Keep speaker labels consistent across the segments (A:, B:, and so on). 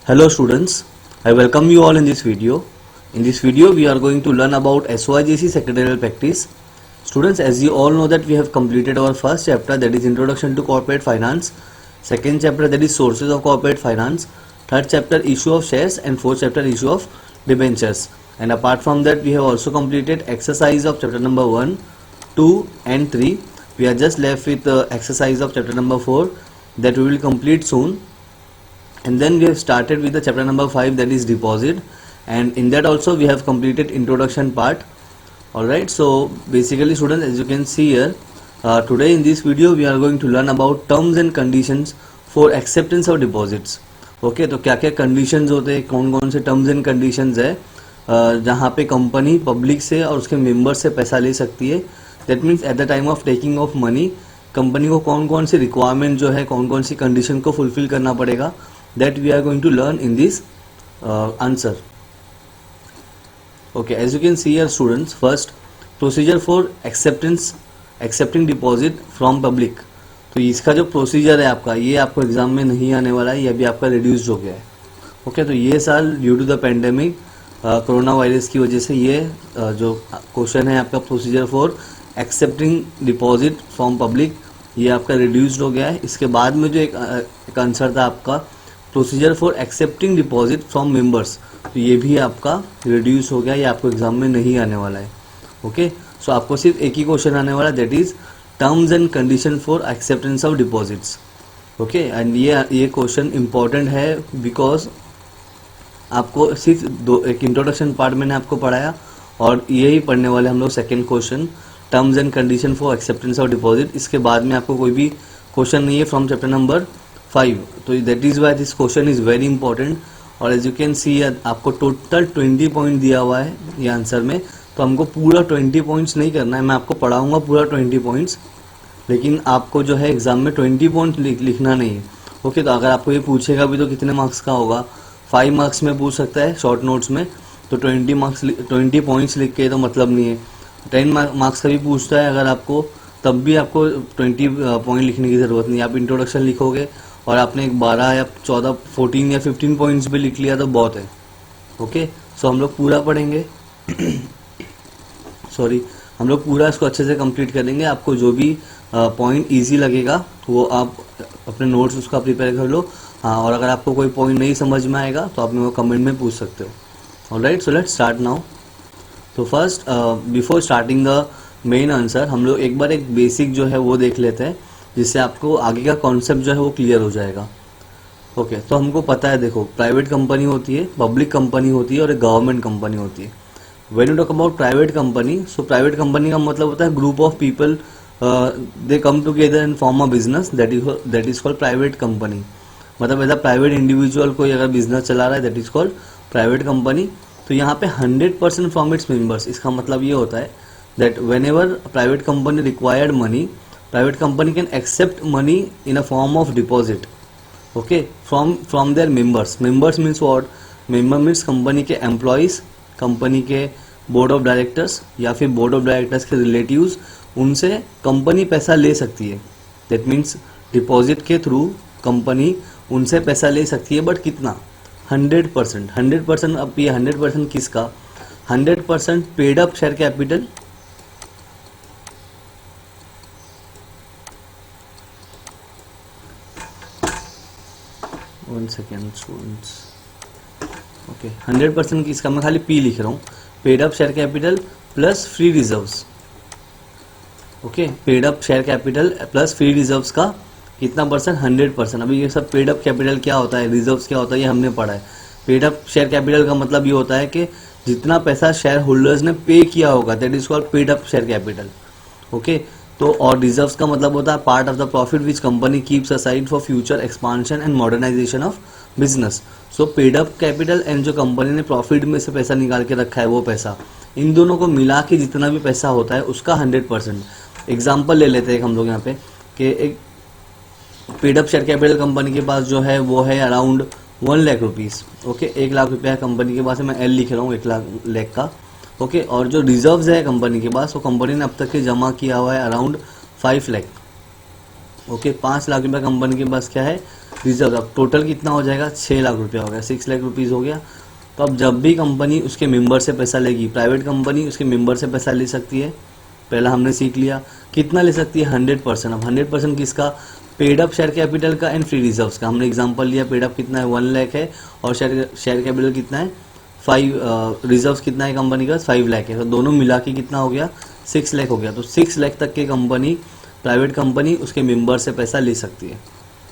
A: Hello students, I welcome you all in this video. In this video we are going to learn about SOIGC secretarial practice. Students, as you all know that we have completed our first chapter, that is Introduction to Corporate Finance, second chapter that is Sources of Corporate Finance, third chapter Issue of Shares, and fourth chapter Issue of Debentures. And apart from that we have also completed exercise of chapter number 1, 2 and 3. We are just left with the exercise of chapter number 4 that we will complete soon. And then we have started with the chapter number 5, that is deposit, and in that also we have completed introduction part. Alright, so basically students, as you can see here, today in this video we are going to learn about terms and conditions for acceptance of deposits. Okay, तो क्या क्या conditions होते हैं, कौन कौन से terms and conditions है जहाँ पे कंपनी पब्लिक से और उसके मेंबर से पैसा ले सकती है. That means at the time of taking of money company को कौन कौन सी रिक्वायरमेंट जो है, कौन कौन सी कंडीशन को फुलफिल करना पड़ेगा, that we are going to learn in this answer. Okay, as you can see here students, first procedure for accepting deposit from public. तो इसका जो प्रोसीजर है आपका, ये आपको एग्जाम में नहीं आने वाला है, ये अभी आपका रिड्यूस्ड हो गया है. ओके, तो ये साल due to the pandemic corona virus की वजह से ये जो क्वेश्चन है आपका procedure for accepting deposit from public, ये आपका रिड्यूस्ड हो गया है. इसके बाद में जो एक आंसर था आपका procedure for accepting deposit from members, तो ये भी आपका रिड्यूस हो गया, ये आपको एग्जाम में नहीं आने वाला है. ओके, सो आपको सिर्फ एक ही क्वेश्चन आने वाला है, that is terms and condition for acceptance of deposits. Okay, and ये क्वेश्चन इंपॉर्टेंट है बिकॉज आपको सिर्फ एक इंट्रोडक्शन पार्ट मैंने आपको पढ़ाया और यही पढ़ने वाले हम लोग second question, terms and condition for acceptance of deposit. इसके बाद में आपको कोई भी क्वेश्चन नहीं है फ्रॉम चैप्टर नंबर 5. तो that is why this question is very important. और एज यू कैन सी आपको टोटल 20 पॉइंट दिया हुआ है ये आंसर में, तो हमको पूरा 20 पॉइंट्स नहीं करना है. मैं आपको पढ़ाऊंगा पूरा 20 पॉइंट्स, लेकिन आपको जो है एग्जाम में 20 पॉइंट लिखना नहीं है. ओके, तो अगर आपको ये पूछेगा भी तो कितने मार्क्स का होगा, 5 मार्क्स में पूछ सकता है शॉर्ट नोट्स में, तो 20 पॉइंट्स लिख के तो मतलब नहीं है. 10 मार्क्स का भी पूछता है अगर आपको, तब भी आपको 20 पॉइंट लिखने की ज़रूरत नहीं है. आप इंट्रोडक्शन लिखोगे और आपने एक 12 या 14, 14 या 15 पॉइंट्स भी लिख लिया तो बहुत है. ओके, सो हम लोग पूरा पढ़ेंगे सॉरी, हम लोग पूरा इसको अच्छे से कंप्लीट करेंगे. आपको जो भी पॉइंट इजी लगेगा वो आप अपने नोट्स उसका प्रिपेयर कर लो. हाँ, और अगर आपको कोई पॉइंट नहीं समझ में आएगा तो आप मेरे को कमेंट में पूछ सकते हो. Alright, so let's start now. तो first before starting the main answer, हम लोग एक बार एक बेसिक जो है वो देख लेते हैं, जिससे आपको आगे का कॉन्सेप्ट जो है वो क्लियर हो जाएगा. ओके, तो हमको पता है, देखो, प्राइवेट कंपनी होती है, पब्लिक कंपनी होती है और एक गवर्नमेंट कंपनी होती है. When you talk about private company, so private company का मतलब होता है group of people, they come together and form a business, that is called private company. मतलब ऐसा प्राइवेट इंडिविजुअल कोई अगर बिजनेस चला रहा है, that is called private company. तो यहाँ पे 100% फ्रॉम इट्स मेंबर्स, इसका मतलब ये होता है that when ever private company required money, private company can accept money in a form of deposit, okay, from their members. Members means what? Member means company के employees, company के board of directors या फिर board of directors के relatives, उनसे company पैसा ले सकती है. दैट मीन्स डिपॉजिट के थ्रू कंपनी उनसे पैसा ले सकती है, बट कितना? 100%. 100%. अब ये 100% किसका? 100% paid up share capital, okay, 100% किसका? मैं खाली पी लिख रहा हूँ. Paid up share capital plus फ्री reserves. Okay, paid up share capital plus फ्री रिजर्व्स का कितना परसेंट? 100%. अभी ये सब पेड अप कैपिटल क्या होता है, रिजर्व्स क्या होता है, ये हमने पढ़ा है. पेड अप शेयर कैपिटल का मतलब ये होता है कि जितना पैसा शेयर होल्डर्स ने पे किया होगा, that is called paid up share capital. Okay, तो और रिजर्व्स का मतलब होता है part of the profit which company keeps aside for future expansion and modernisation of business. So paid up capital and जो कंपनी ने प्रॉफिट में से पैसा निकाल के रखा है वो पैसा, इन दोनों को मिला के जितना भी पैसा होता है उसका 100%. एग्जाम्पल ले लेते हैं हम लोग यहाँ पे कि एक paid up share capital company के पास जो है वो है around 1 lakh rupees. Okay, 1 lakh रुपया कंपनी के पास है, मैं एल लिख रहा हूँ 1 लाख का. ओके, और जो रिजर्व्स है कंपनी के पास, वो कंपनी ने अब तक के जमा किया हुआ है अराउंड 5 लाख. ओके, 5 लाख रुपया कंपनी के पास क्या है? रिजर्व, अब टोटल कितना हो जाएगा, 6 लाख रुपया हो गया, 6 लाख रुपीज़ हो गया। तो अब जब भी कंपनी उसके मेंबर से पैसा लेगी, प्राइवेट कंपनी उसके मेंबर से पैसा ले सकती है, पहला हमने सीख लिया। कितना ले सकती है, 100%। अब 100% किसका, पेड अप शेयर कैपिटल का एंड फ्री रिजर्व्स का। हमने एग्जांपल लिया, पेड अप कितना है 1 लाख है और शेयर कैपिटल कितना है 5, रिजर्व्स कितना है कंपनी का 5 लाख है, तो दोनों मिला के कितना हो गया 6 लाख हो गया। तो 6 लाख तक के कंपनी, प्राइवेट कंपनी उसके मेंबर से पैसा ले सकती है।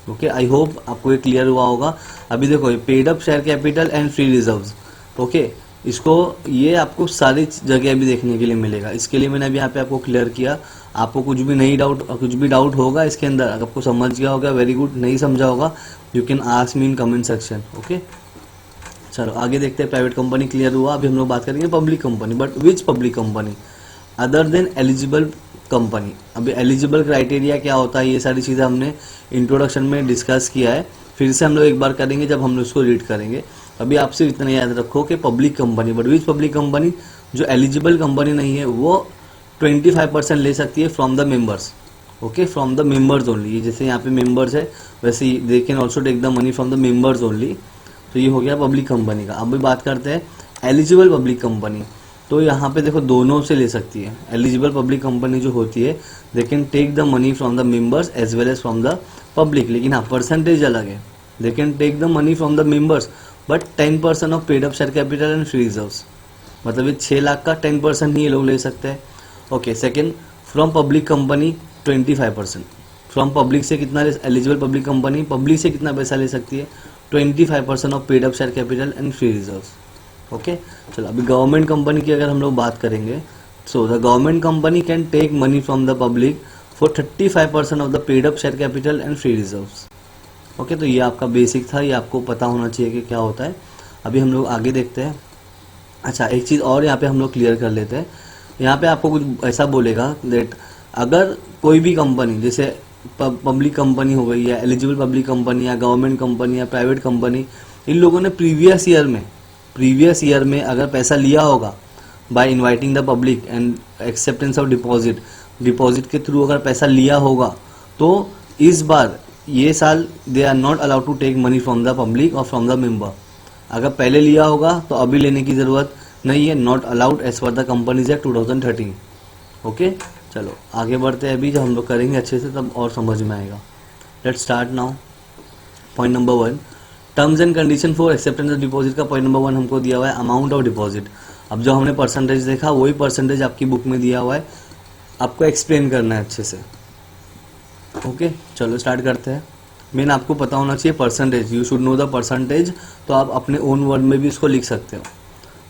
A: ओके, आई होप आपको ये क्लियर हुआ होगा। अभी देखो ये paid up share capital and free reserves, okay, इसको ये आपको सारी जगह भी देखने के लिए मिलेगा। इसके लिए मैंने अभी यहाँ पे आपको क्लियर किया। आपको कुछ भी डाउट होगा इसके अंदर, अगर आपको समझ गया होगा वेरी गुड, नहीं समझा होगा you can ask me in comment section. Okay, चलो आगे देखते हैं। प्राइवेट कंपनी क्लियर हुआ। अभी हम लोग बात करेंगे public company. But which public company other than eligible company. अभी एलिजिबल क्राइटेरिया क्या होता है, ये सारी चीज़ें हमने इंट्रोडक्शन में डिस्कस किया है, फिर से हम लोग एक बार करेंगे जब हम लोग इसको रीड करेंगे। अभी आपसे इतना याद रखो कि public company, but which public company, जो एलिजिबल कंपनी नहीं है वो 25% ले सकती है from the members. Okay, from the members only. जैसे यहाँ पे मेंबर्स है, वैसे they can also take the money from the members only. तो ये हो गया पब्लिक कंपनी का। अब भी बात करते हैं एलिजिबल पब्लिक कंपनी। तो यहाँ पे देखो दोनों से ले सकती है। एलिजिबल पब्लिक कंपनी जो होती है they can take the money from the members as well as from the public, लेकिन हाँ परसेंटेज अलग है। They can take the money from the members but 10% of paid up share capital and free reserves, मतलब ये 6 लाख का 10% ही ये लोग ले सकते हैं। Okay, second, from public company 25%। From public से कितना, एलिजिबल पब्लिक कंपनी पब्लिक से कितना पैसा ले सकती है, 25% of paid up share capital and free reserves. Okay, चलो अभी गवर्नमेंट कंपनी की अगर हम लोग बात करेंगे, so the government company can take money from the public for 35% of the paid up share capital and free reserves. Okay, तो ये आपका बेसिक था, ये आपको पता होना चाहिए कि क्या होता है। अभी हम लोग आगे देखते हैं। अच्छा, एक चीज़ और यहाँ पे हम लोग क्लियर कर लेते हैं। यहाँ पे आपको कुछ ऐसा बोलेगा दैट अगर कोई भी कंपनी, जैसे पब्लिक कंपनी हो गई या एलिजिबल पब्लिक कंपनी या गवर्नमेंट कंपनी या प्राइवेट कंपनी, इन लोगों ने प्रीवियस ईयर में अगर पैसा लिया होगा by inviting the public and acceptance of deposit के थ्रू अगर पैसा लिया होगा, तो इस बार ये साल they are not allowed to take money from the public और फ्रॉम द मेंबर। अगर पहले लिया होगा तो अभी लेने की ज़रूरत नहीं है, not allowed as per the companies act 2013। Okay, चलो आगे बढ़ते हैं। अभी जब हम लोग करेंगे अच्छे से तब और समझ में आएगा। Let's start now. Point number 1, terms and condition for acceptance of deposit का पॉइंट नंबर 1 हमको दिया हुआ है अमाउंट ऑफ डिपॉजिट। अब जो हमने परसेंटेज देखा वही परसेंटेज आपकी बुक में दिया हुआ है, आपको एक्सप्लेन करना है अच्छे से। ओके, चलो स्टार्ट करते हैं। मेन आपको पता होना चाहिए percentage, you should know the percentage, तो आप अपने ओन वर्ड में भी इसको लिख सकते हो।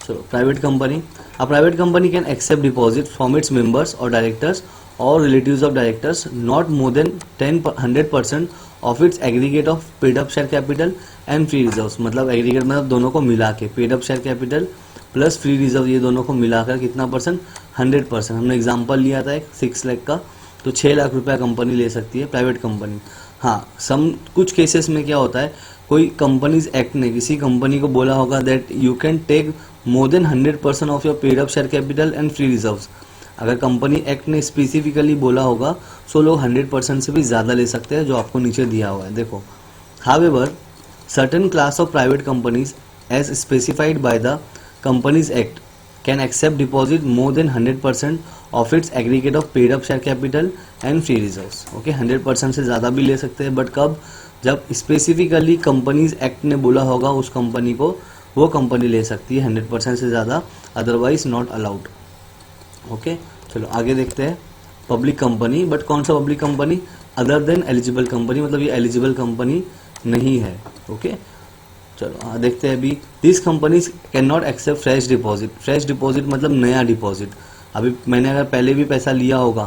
A: चलो, private company, a private company can accept deposit from its members और डायरेक्टर्स और relatives of directors not more than 100% of its aggregate of paid up share capital and free reserves. मतलब एग्रीगेट मतलब दोनों को मिला के, paid up share capital plus free reserve, ये दोनों को मिलाकर कितना परसेंट, 100%। हमने एग्जांपल लिया था एक 6 लाख का, तो 6 लाख रुपया कंपनी ले सकती है प्राइवेट कंपनी। हाँ, कुछ केसेस में क्या होता है, कोई कंपनीज एक्ट ने किसी कंपनी को बोला होगा that you can take more than 100% of your paid up share capital and free reserves. अगर कंपनी एक्ट ने स्पेसिफिकली बोला होगा सो लोग 100% से भी ज़्यादा ले सकते हैं, जो आपको नीचे दिया हुआ है। देखो, however certain class of private companies as specified by the companies act can accept deposit more than 100% of its aggregate of paid up share capital and free reserves. Okay, 100% से ज़्यादा भी ले सकते हैं, बट कब, जब स्पेसिफिकली कंपनीज एक्ट ने बोला होगा उस कंपनी को, वो कंपनी ले सकती है 100% से ज़्यादा, अदरवाइज नॉट अलाउड। ओके, चलो आगे देखते हैं। पब्लिक कंपनी, बट कौन सा public company, other than eligible company, मतलब ये एलिजिबल कंपनी नहीं है। ओके, चलो देखते हैं। अभी this companies can not accept fresh deposit. Fresh deposit मतलब नया डिपॉजिट। अभी मैंने अगर पहले भी पैसा लिया होगा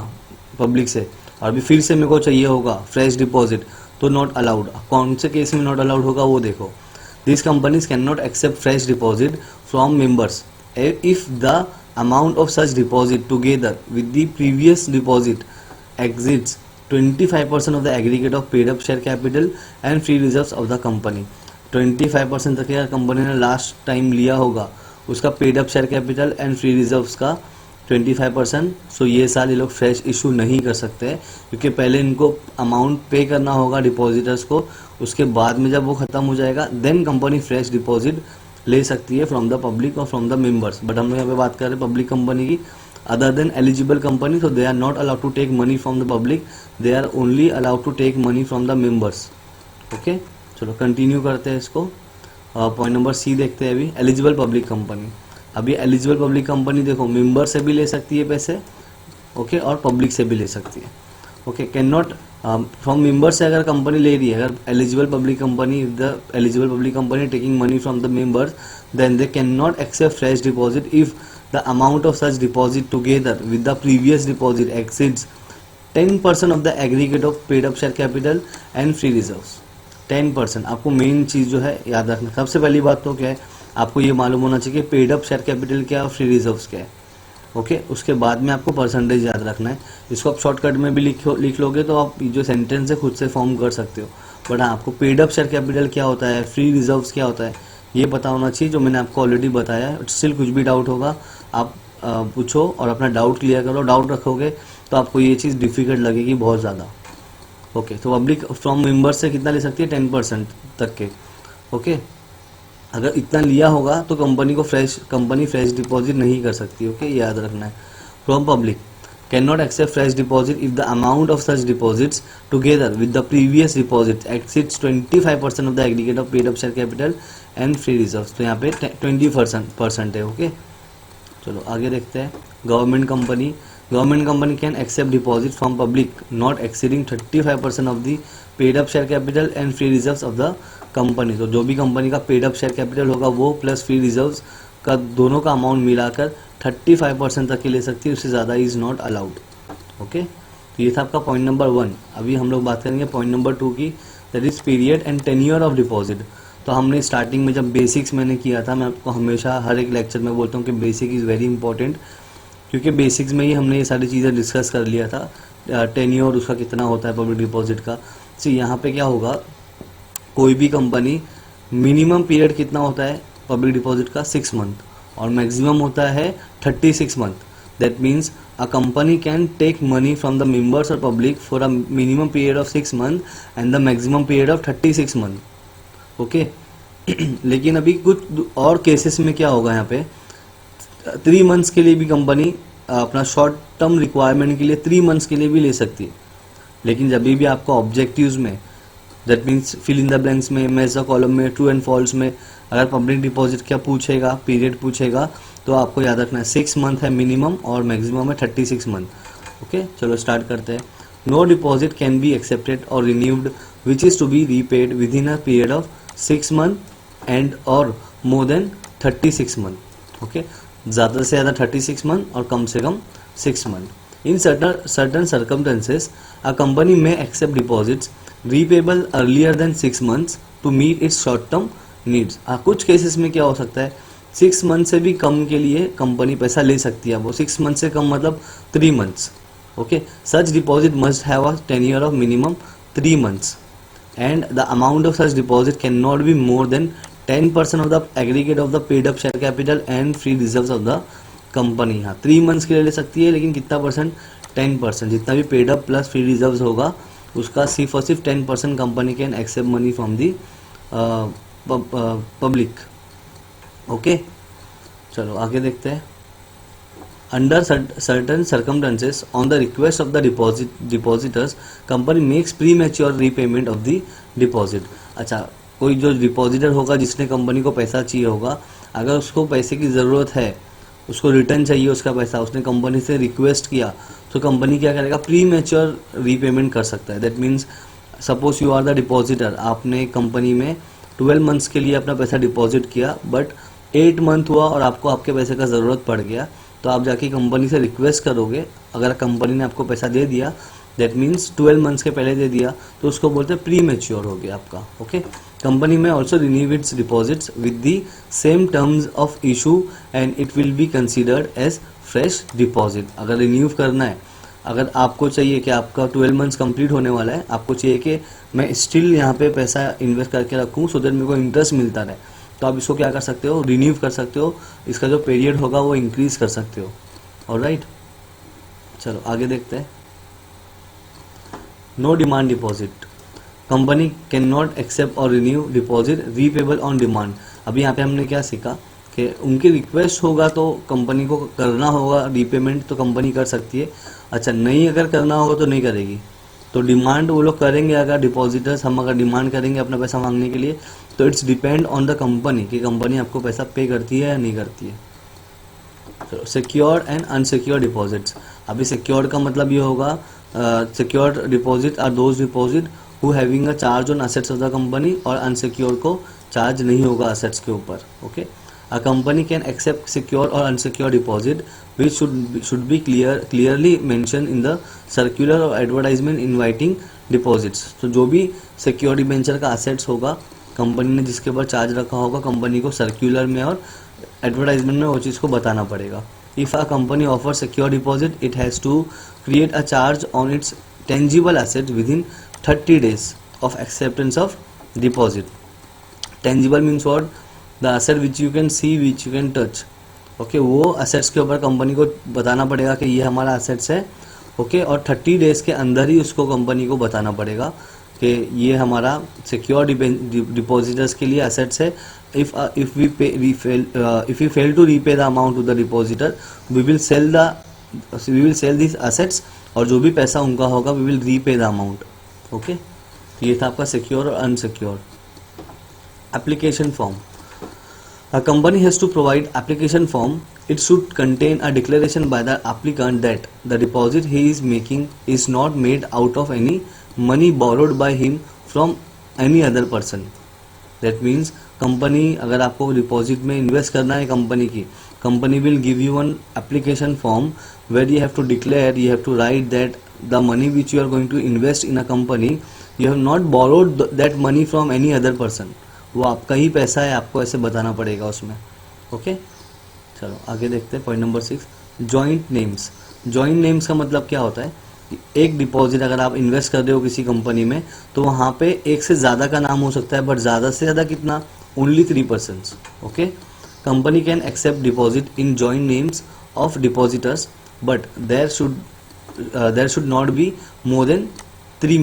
A: पब्लिक से और अभी फिर से मेरे को चाहिए होगा फ्रेश डिपॉजिट, तो नॉट अलाउड। कौन से केस में नॉट अलाउड होगा वो देखो। This companies can not accept fresh deposit from members if the amount of such deposit together with the previous deposit exceeds 25% of the aggregate of paid up share capital and free reserves of the company। 25% तक या company ने last time लिया होगा उसका paid up share capital and free reserves का 25%। सो ये साल ये लोग फ्रेश इशू नहीं कर सकते हैं, क्योंकि पहले इनको अमाउंट पे करना होगा डिपॉजिटर्स को, उसके बाद में जब वो खत्म हो जाएगा देन कंपनी फ्रेश डिपॉजिट ले सकती है फ्रॉम द पब्लिक और फ्रॉम द मेंबर्स। बट हम लोग यहाँ पे बात कर रहे हैं पब्लिक कंपनी की। Other than eligible company, so they are not allowed to take money from the public, they are only allowed to take money from the members। Okay, चलो कंटिन्यू करते हैं इसको। पॉइंट नंबर सी देखते हैं अभी, eligible public company. अभी eligible public company देखो, member से भी ले सकती है पैसे, ओके, और पब्लिक से भी ले सकती है। Okay, can not from member से अगर कंपनी ले रही है, अगर eligible public company, the eligible public company taking money from the members, then they can not accept fresh deposit if the amount of such deposit together with the previous deposit exceeds 10% of the aggregate of paid up share capital and free reserves। 10%। आपको main चीज जो है याद रखना, सबसे पहली बात तो क्या है, आपको ये मालूम होना चाहिए कि पेड अप शेयर कैपिटल क्या है और फ्री रिजर्व्स क्या है। ओके, उसके बाद में आपको परसेंटेज याद रखना है। इसको आप शॉर्टकट में भी लिख लोगे तो आप जो सेंटेंस है खुद से फॉर्म कर सकते हो। बट हाँ, आपको पेड अप शेयर कैपिटल क्या होता है, फ्री रिजर्व्स क्या होता है, ये पता होना चाहिए, जो मैंने आपको ऑलरेडी बताया है। स्टिल कुछ भी डाउट होगा आप पूछो और अपना डाउट क्लियर करो। डाउट रखोगे तो आपको ये चीज़ डिफिकल्ट लगेगी बहुत ज़्यादा। ओके, तो पब्लिक फ्रॉम मेंबर से कितना ले सकती है, 10% तक के। ओके, अगर इतना लिया होगा तो कंपनी फ्रेश डिपॉजिट नहीं कर सकती। ओके, याद रखना है। From public can not accept fresh deposit if the amount of such deposits together with the previous deposit exceeds 25% of the aggregate of paid up share capital and free reserves. तो यहाँ पे 20% है। Okay, चलो आगे देखते हैं। Government company can accept deposit from public not exceeding 35% of the paid up share capital and free reserves of the company. तो जो भी कंपनी का पेड अप शेयर कैपिटल होगा वो प्लस फ्री रिजर्व्स का दोनों का अमाउंट मिलाकर 35% तक की ले सकती है, उससे ज़्यादा इज नॉट अलाउड। ओके, तो ये था आपका पॉइंट नंबर 1। अभी हम लोग बात करेंगे पॉइंट नंबर 2 की, that is period and tenure of deposit. तो हमने स्टार्टिंग में जब बेसिक्स मैंने किया था, मैं आपको हमेशा हर एक लेक्चर में बोलता हूँ कि बेसिक इज़ वेरी इंपॉर्टेंट, क्योंकि बेसिक्स में ही हमने ये सारी चीज़ें डिस्कस कर लिया था। टेन्योर उसका कितना होता है पब्लिक डिपॉजिट का। तो यहाँ पे क्या होगा, कोई भी कंपनी मिनिमम पीरियड कितना होता है पब्लिक डिपॉजिट का, 6 मंथ, और मैक्सिमम होता है 36 month. That means a company can take money from the members और public for a minimum period of 6 month and the maximum period of 36 month. Okay, लेकिन अभी कुछ और केसेस में क्या होगा, यहाँ पे 3 मंथ्स के लिए भी कंपनी अपना शॉर्ट टर्म रिक्वायरमेंट के लिए 3 मंथ्स के लिए भी ले सकती है। लेकिन जब भी आपका ऑब्जेक्टिव्स में, that means fill in the blanks में, मैच द कॉलम में, ट्रू एंड फॉल्स में अगर पब्लिक डिपॉजिट क्या पूछेगा, पीरियड पूछेगा, तो आपको याद रखना है 6 मंथ है मिनिमम और मैक्सिमम है 36 मंथ। ओके, चलो स्टार्ट करते हैं। No deposit can be accepted और renewed which is to be repaid within a period of 6 month and और मोर देन 36 मंथ। ओके, ज़्यादा से ज़्यादा 36 मंथ और कम से कम 6 month. In certain circumstances a company may accept deposits repayable earlier than 6 months to meet its short term needs। कुछ cases में क्या हो सकता है, 6 मंथ से भी कम के लिए कंपनी पैसा ले सकती है। वो 6 मंथ से कम मतलब 3 months. Okay, such deposit must have a tenure of minimum 3 months and the amount of such deposit cannot be more than 10% of the aggregate of the paid up share capital and free reserves of the company। हाँ, 3 months के लिए ले सकती है, लेकिन कितना percent, 10%। जितना भी पेड अप प्लस फ्री रिजर्व्स होगा उसका सिर्फ और सिर्फ 10% company can accept money from the public. Okay, चलो आगे देखते हैं। Under certain circumstances, on the request of the depositors, company makes premature repayment of the deposit। अच्छा, कोई जो डिपॉजिटर होगा जिसने कंपनी को पैसा चाहिए होगा, अगर उसको पैसे की ज़रूरत है, उसको रिटर्न चाहिए उसका पैसा, उसने कंपनी से रिक्वेस्ट किया, तो कंपनी क्या करेगा, प्रीमेच्योर रीपेमेंट कर सकता है। That means suppose you are the depositor, आपने कंपनी में 12 मंथ्स के लिए अपना पैसा डिपॉजिट किया, बट 8 मंथ हुआ और आपको आपके पैसे का ज़रूरत पड़ गया, तो आप जाके कंपनी से रिक्वेस्ट करोगे। अगर कंपनी ने आपको पैसा दे दिया, दैट मीन्स 12 मंथ्स के पहले दे दिया, तो उसको बोलते हैं प्री मैच्योर हो गया आपका। Okay, company may also renew its deposits with the same terms of issue and it will be considered as fresh deposit. अगर रिन्यू करना है, अगर आपको चाहिए कि आपका 12 मंथ्स कंप्लीट होने वाला है, आपको चाहिए कि मैं स्टिल यहाँ पे पैसा इन्वेस्ट करके रखूँ सो दैट मेरे को इंटरेस्ट मिलता रहे, तो आप इसको क्या कर सकते हो, रिन्यू कर सकते हो। इसका जो पीरियड होगा वो इंक्रीज कर सकते हो। ऑलराइट, चलो आगे देखते हैं। No demand deposit, company can not accept और renew deposit repayable on demand. अभी यहाँ पे हमने क्या सीखा कि उनकी रिक्वेस्ट होगा तो कंपनी को करना होगा रीपेमेंट, तो कंपनी कर सकती है। अच्छा, नहीं अगर करना होगा तो नहीं करेगी। तो डिमांड वो लोग करेंगे, अगर डिपॉजिटर्स हम अगर डिमांड करेंगे अपना पैसा मांगने के लिए, तो it's depend on the company कि कंपनी आपको पैसा पे करती है या नहीं करती है। तो सिक्योर्ड एंड अनसिक्योर्ड डिपॉजिट्स, अभी सिक्योर्ड का मतलब ये होगा, secured deposit are those deposit who having a charge on assets of the company, और अनसिक्योर्ड को चार्ज नहीं होगा असेट्स के ऊपर। Okay, a company can accept secure और unsecure deposit which should be clearly mention in the circular और advertisement inviting deposits. तो जो भी सिक्योर डिबेंचर का असेट्स होगा, कंपनी ने जिसके ऊपर चार्ज रखा होगा, कंपनी को सर्कुलर में और एडवर्टाइजमेंट में वो चीज़ को बताना पड़ेगा। If a company offer secure deposit, it has to create a charge on its tangible asset within 30 days of acceptance of deposit. Tangible means what? The asset which you can see, which you can touch. Okay, वो assets के ऊपर company को बताना पड़ेगा कि ये हमारा assets है। ओके, और 30 days के अंदर ही उसको कंपनी को बताना पड़ेगा कि ये हमारा सिक्योर डिपॉजिटर्स के लिए assets है। If we fail to repay the amount to the depositor, we will sell these assets, और जो भी पैसा उनका होगा we will repay the amount. Okay, ये था आपका सिक्योर और unsecure. Application form, a company has to provide application form. It should contain a declaration by the applicant that the deposit he is making is not made out of any money borrowed by him from any other person. That means company, अगर आपको deposit में invest करना है company की, company will give you one application form where you have to declare, you have to write that the money which you are going to invest in a company, you have not borrowed that money from any other person. वो आपका ही पैसा है, आपको ऐसे बताना पड़ेगा उसमें। Okay, चलो आगे देखते हैं। Point number 6, joint names. Joint names का मतलब क्या होता है? एक डिपॉजिट अगर आप इन्वेस्ट कर रहे हो किसी कंपनी में, तो वहाँ पे एक से ज़्यादा का नाम हो सकता है, बट ज़्यादा से ज़्यादा कितना? Only 3 persons। Okay, company can accept deposit in joint names of depositors, but there should not be more than 3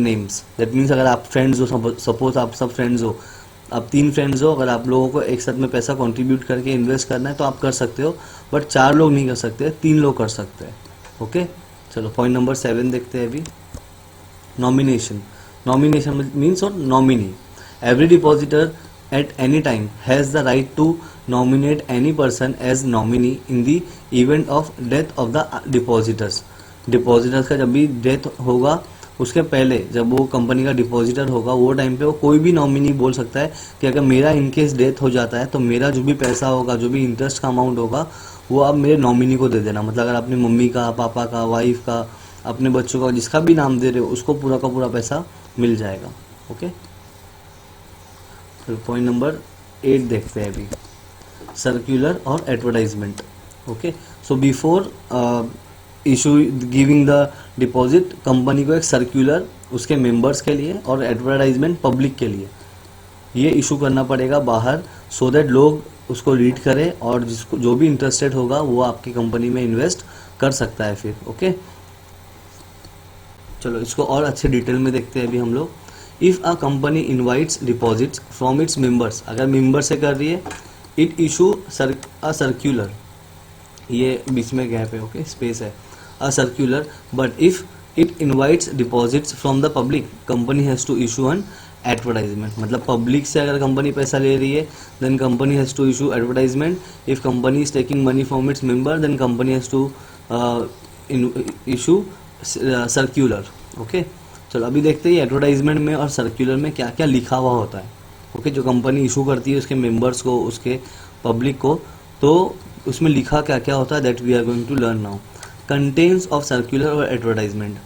A: names. That means अगर आप फ्रेंड्स हो, सपोज आप सब फ्रेंड्स हो, आप 3 फ्रेंड्स हो, अगर आप लोगों को एक साथ में पैसा कंट्रीब्यूट करके इन्वेस्ट करना है तो आप कर सकते हो, बट 4 लोग नहीं कर सकते, 3 लोग कर सकते हैं। ओके, चलो पॉइंट नंबर 7 देखते हैं अभी। नॉमिनेशन। नॉमिनेशन मीन्स और nominee. Every depositor at any time has the right to nominate any person as nominee in the event of death of the depositors. Depositors का जब भी डेथ होगा, उसके पहले जब वो कंपनी का डिपॉजिटर होगा, वो टाइम पे वो कोई भी नॉमिनी बोल सकता है कि अगर मेरा इनकेस डेथ हो जाता है तो मेरा जो भी पैसा होगा, जो भी इंटरेस्ट का अमाउंट होगा, वो आप मेरे नॉमिनी को दे देना। मतलब अगर अपनी मम्मी का, पापा का, वाइफ का, अपने बच्चों का, जिसका भी नाम दे रहे हो, उसको पूरा का पूरा पैसा मिल जाएगा। ओके, तो पॉइंट नंबर 8 देखते हैं अभी, सर्कुलर और advertisement. Okay, so before issue giving the deposit, company को एक सर्कुलर उसके मेंबर्स के लिए और एडवर्टाइजमेंट पब्लिक के लिए ये इशू करना पड़ेगा बाहर, सो दैट लोग उसको रीड करें और जिसको जो भी इंटरेस्टेड होगा वो आपकी कंपनी में इन्वेस्ट कर सकता है फिर। ओके, चलो इसको और अच्छे डिटेल में देखते हैं अभी हम लोग। If a company invites deposits from its members, अगर मेंबर से कर रही है, इट इशू अ सर्कुलर, ये बीच में गैप है, ओके, स्पेस है, a circular, but if it invites deposits from the public, company has to issue an advertisement. मतलब पब्लिक से अगर कंपनी पैसा ले रही है, then company has to issue advertisement. If company is taking money from its member, then company has to issue circular. Okay, चलो अभी देखते हैं एडवर्टाइजमेंट में और सर्कुलर में क्या क्या लिखा हुआ होता है। ओके, जो कंपनी इशू करती है उसके मेंबर्स को, उसके पब्लिक को, तो उसमें लिखा क्या क्या होता है, that we are going to learn now. Contents of circular और एडवर्टाइजमेंट।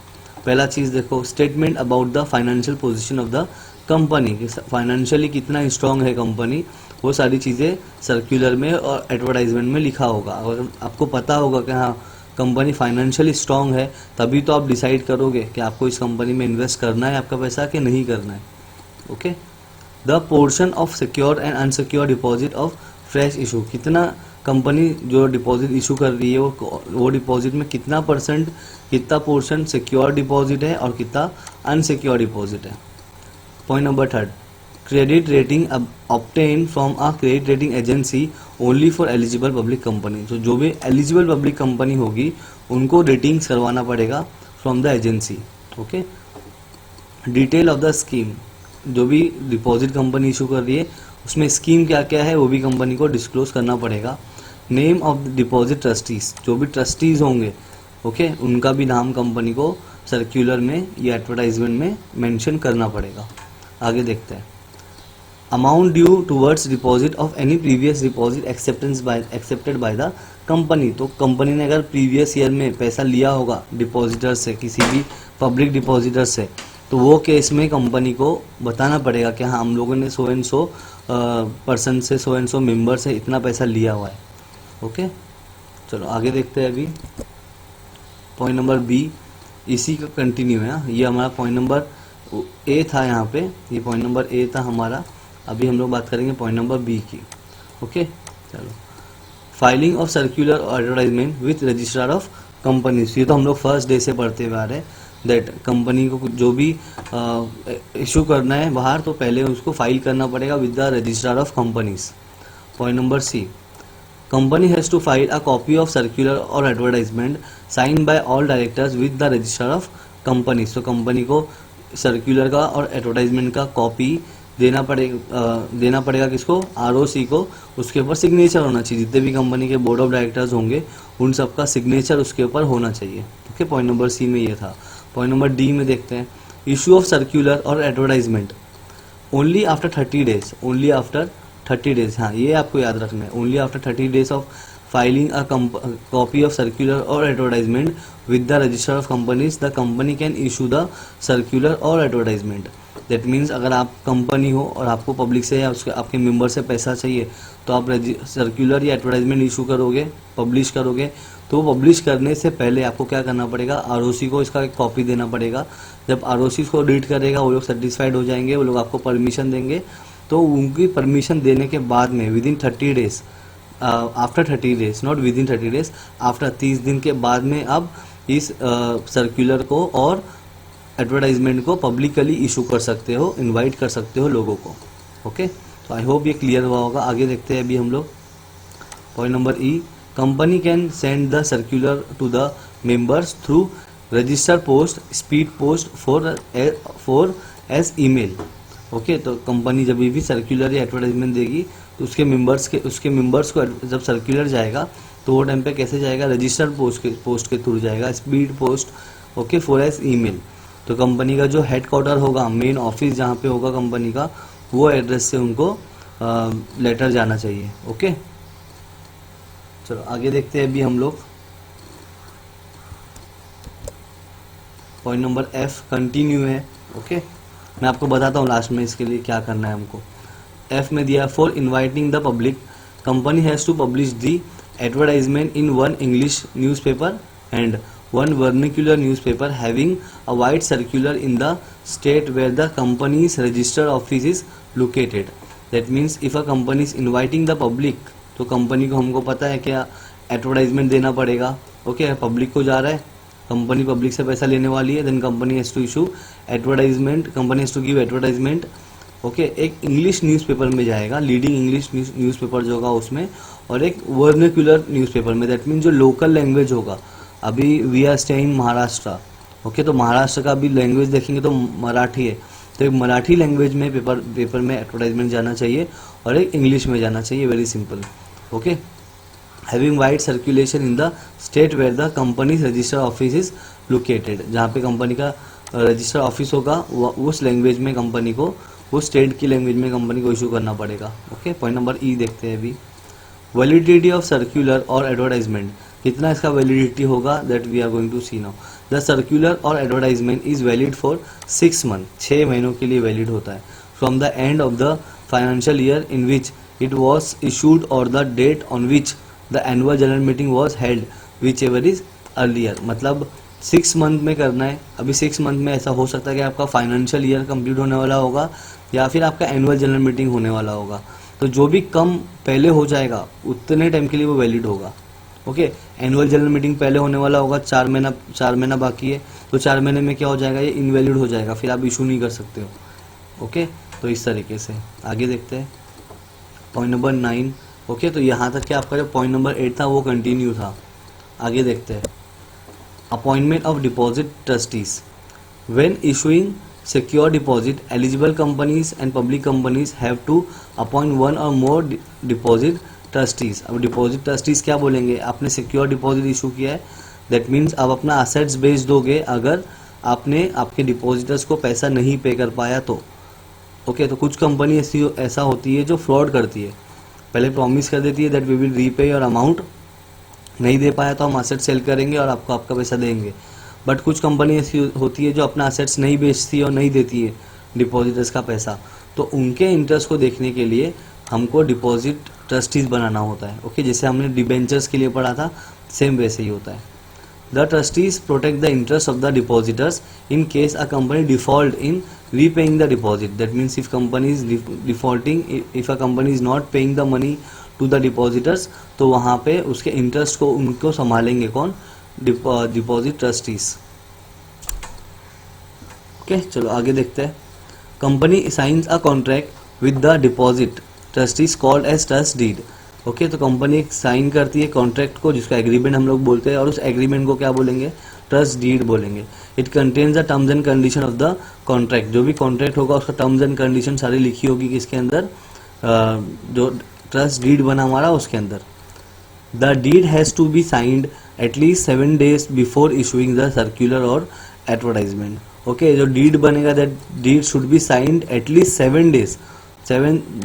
A: पहला चीज़ देखो, statement about the financial position of the company, financially कितना स्ट्रांग है कंपनी, वो सारी चीज़ें सर्कुलर में और एडवर्टाइजमेंट में लिखा होगा। अगर आपको पता होगा कि हाँ कंपनी फाइनेंशियली स्ट्रांग है, तभी तो आप डिसाइड करोगे कि आपको इस कंपनी में इन्वेस्ट करना है आपका पैसा कि नहीं करना है। Okay, the portion of secure and unsecure deposit of fresh issue, कितना कंपनी जो डिपॉजिट इशू कर रही है वो डिपॉजिट में कितना पोर्शन सिक्योर डिपॉजिट है और कितना अनसिक्योर डिपॉजिट है। Point number 3, credit rating obtain from a credit rating agency only for eligible public company. तो जो भी एलिजिबल पब्लिक कंपनी होगी उनको रेटिंग्स करवाना पड़ेगा from the agency. Okay, detail of the scheme, जो भी डिपॉजिट कंपनी इशू कर रही है उसमें स्कीम क्या क्या है वो भी कंपनी को डिस्क्लोज करना पड़ेगा। नेम ऑफ डिपॉजिट ट्रस्टीज, जो भी ट्रस्टीज होंगे ओके उनका भी नाम कंपनी को सर्कुलर में या एडवर्टाइजमेंट में मेंशन करना पड़ेगा। आगे देखते हैं, amount due towards deposit of any previous deposit accepted by the company. तो कंपनी ने अगर प्रीवियस ईयर में पैसा लिया होगा डिपॉजिटर से, किसी भी पब्लिक डिपॉजिटर से, तो वो केस में कंपनी को बताना पड़ेगा कि हाँ हम लोगों ने सो एंड सो पर्सन से, सो एंड सो मेंबर से इतना पैसा लिया हुआ है। ओके, चलो आगे देखते हैं। अभी पॉइंट नंबर बी इसी का कंटिन्यू है। ये हमारा पॉइंट नंबर ए था, यहाँ पे ये पॉइंट नंबर ए था हमारा। अभी हम लोग बात करेंगे पॉइंट नंबर बी की। ओके, चलो, फाइलिंग ऑफ सर्कुलर और advertisement with registrar of companies. ये तो हम लोग फर्स्ट डे से पढ़ते हुए आ रहे हैं दैट कंपनी को जो भी इशू करना है बाहर तो पहले उसको फाइल करना पड़ेगा with the registrar of companies. Point number C, company has to file a copy of circular और advertisement sign by all directors with the registrar of companies. तो कंपनी को सर्कुलर का और एडवर्टाइजमेंट का कॉपी देना पड़ेगा किसको, आरओसी को। उसके ऊपर सिग्नेचर होना चाहिए, जितने भी कंपनी के बोर्ड ऑफ डायरेक्टर्स होंगे उन सबका सिग्नेचर उसके ऊपर होना चाहिए। ओके, पॉइंट नंबर सी में ये था। पॉइंट नंबर डी में देखते हैं, इशू ऑफ सर्कुलर और advertisement only after 30 days, only after 30 days. हाँ, ये आपको याद रखना है, only after 30 days of filing a copy of circular और advertisement with the register of companies the company can issue the circular और advertisement. That means अगर आप कंपनी हो और आपको पब्लिक से या उसके आपके मेंबर से पैसा चाहिए तो आप सर्कुलर या एडवर्टाइजमेंट इशू करोगे, पब्लिश करोगे। तो पब्लिश करने से पहले आपको क्या करना पड़ेगा, आरओसी को इसका एक कॉपी देना पड़ेगा। जब आरओसी को रीड करेगा वो लोग सेटिस्फाइड हो जाएंगे, वो लोग आपको परमिशन देंगे। तो उनकी परमिशन देने के बाद में with in 30 days, after 30 days, not with in 30 days, after 30 दिन के बाद में अब इस सर्कुलर को और एडवर्टाइजमेंट को पब्लिकली इशू कर सकते हो, इनवाइट कर सकते हो लोगों को। ओके, तो आई होप ये क्लियर हुआ होगा। आगे देखते हैं अभी हम लोग point number E, company can send the circular to the members through register post, speed post for as email. Okay, तो कंपनी जब भी सर्कुलर या एडवर्टाइजमेंट देगी तो उसके मेंबर्स को जब सर्कुलर जाएगा तो वो टाइम पे कैसे जाएगा, रजिस्टर पोस्ट के थ्रू जाएगा, speed post, okay, for as email. तो कंपनी का जो हेडक्वार्टर होगा, मेन ऑफिस जहाँ पे होगा कंपनी का, वो एड्रेस से उनको लेटर जाना चाहिए। ओके, चलो आगे देखते हैं अभी हम लोग पॉइंट नंबर एफ कंटिन्यू है। ओके, मैं आपको बताता हूँ लास्ट में इसके लिए क्या करना है हमको। एफ में दिया, for inviting the public company has to publish the advertisement in 1 English newspaper and 1 vernacular newspaper having a wide circular in the state where the company's registered office is located. That means if a company is inviting the public, तो company को हमको पता है क्या advertisement देना पड़ेगा। Okay, public को जा रहा है, कंपनी पब्लिक से पैसा लेने वाली है, then company has to issue advertisement, company has to give advertisement. Okay, एक इंग्लिश न्यूज़पेपर में जाएगा, लीडिंग इंग्लिश न्यूज़पेपर जो होगा उसमें, और एक वर्निकुलर न्यूज़पेपर में। दैट मीन जो लोकल लैंग्वेज होगा, अभी we are staying Maharashtra. Okay, तो महाराष्ट्र का भी लैंग्वेज देखेंगे तो मराठी है, तो एक मराठी लैंग्वेज में पेपर में एडवर्टाइजमेंट जाना चाहिए और एक इंग्लिश में जाना चाहिए। Very simple. Okay, having wide circulation in the state where the company's register office is located. जहाँ पे कंपनी का रजिस्टर ऑफिस होगा उस लैंग्वेज में कंपनी को, उस स्टेट की लैंग्वेज में कंपनी को इशू करना पड़ेगा। ओके, पॉइंट नंबर ई देखते हैं अभी, वैलिडिटी ऑफ सर्कुलर और एडवर्टाइजमेंट, कितना इसका वैलिडिटी होगा, that we are going to see now. The circular और advertisement is valid for 6 month, 6 महीनों के लिए वैलिड होता है, from the end of the financial year in which it was issued और the date on which the annual general meeting was held, whichever is earlier. मतलब 6 month में करना है। अभी 6 मंथ में ऐसा हो सकता है कि आपका फाइनेंशियल ईयर कंप्लीट होने वाला होगा या फिर आपका एनुअल जनरल मीटिंग होने वाला होगा। तो जो भी कम पहले हो जाएगा उतने टाइम के लिए वो वैलिड होगा। ओके, एनुअल जनरल मीटिंग पहले होने वाला होगा, 4 महीना बाकी है, तो 4 महीने में क्या हो जाएगा, ये इनवैलिड हो जाएगा, फिर आप इशू नहीं कर सकते हो। ओके, तो इस तरीके से आगे देखते हैं पॉइंट नंबर 9। ओके, तो यहाँ तक क्या आपका जो पॉइंट नंबर 8 था वो कंटिन्यू था। आगे देखते हैं appointment of deposit trustees. When issuing secure deposit, eligible companies and public companies have to appoint one or more deposit trustees। अब डिपॉजिट ट्रस्टीज क्या बोलेंगे, आपने सिक्योर डिपॉजिट इशू किया है, दैट मीन्स आप अपना असेट्स बेच दोगे अगर आपने आपके डिपॉजिटर्स को पैसा नहीं पे कर पाया तो। ओके, तो कुछ कंपनी ऐसा होती है जो फ्रॉड करती है, पहले प्रॉमिस कर देती है that we will repay your amount, नहीं दे पाया तो हम असेट सेल करेंगे और आपको आपका पैसा देंगे। बट कुछ कंपनी ऐसी होती है जो अपना असेट्स नहीं बेचती और नहीं देती है डिपॉजिटर्स का पैसा, तो उनके इंटरेस्ट को देखने के लिए हमको डिपॉजिट ट्रस्टीज बनाना होता है। ओके, जैसे हमने डिबेंचर्स के लिए पढ़ा था, सेम वैसे ही होता है। The trustees protect the interest of the depositors in case a company default in repaying the deposit. That means if company is defaulting, if a company is not paying the money to the depositors, तो वहाँ पे उसके interest को उनको संभालेंगे कौन, deposit trustees. Okay, चलो आगे देखते हैं। Company signs a contract with the deposit trustees called as trust deed. Okay, तो कंपनी साइन करती है कॉन्ट्रैक्ट को, जिसका एग्रीमेंट हम लोग बोलते हैं, और उस एग्रीमेंट को क्या बोलेंगे, ट्रस्ट डीड बोलेंगे। It contains the terms and condition of the contract. जो भी कॉन्ट्रैक्ट होगा उसका टर्म्स एंड कंडीशन सारी लिखी होगी किसके अंदर, जो ट्रस्ट डीड बना हमारा उसके अंदर। The deed has to be signed at least 7 days before issuing the circular or advertisement। okay, जो डीड बनेगा that deed should be signed at least 7